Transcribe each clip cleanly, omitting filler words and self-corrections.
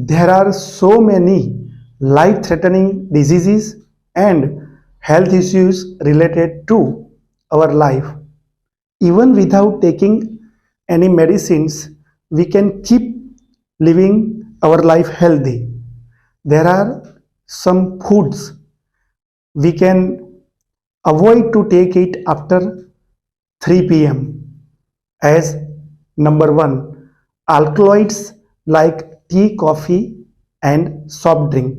There are so many life threatening diseases and health issues related to our life. Even without taking any medicines, we can keep living our life healthy. There are some foods we can avoid to take it after 3 p.m. as number 1, alkaloids like tea, coffee and soft drink,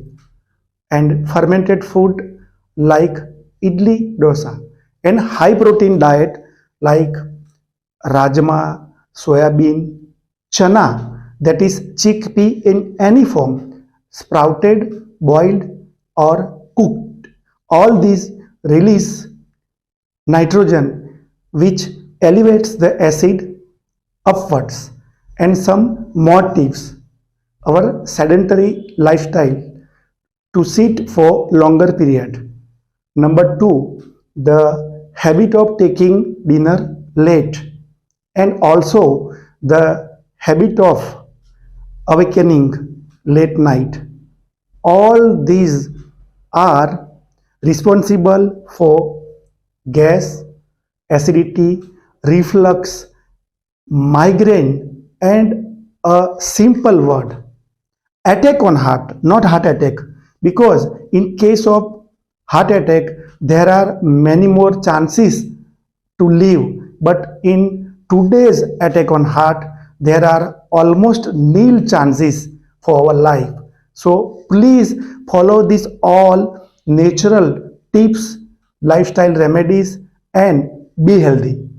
and fermented food like idli, dosa, and high protein diet like rajma, soybean, chana, that is chickpea in any form, sprouted, boiled or cooked. All these release nitrogen which elevates the acid upwards. And some more tips: our sedentary lifestyle, to sit for longer period. Number 2, the habit of taking dinner late, and also the habit of awakening late night. All these are responsible for gas, acidity, reflux, migraine, and a simple word, attack on heart, not heart attack, because in case of heart attack there are many more chances to live, but in today's attack on heart there are almost nil chances for our life. So please follow these all natural tips, lifestyle remedies, and be healthy.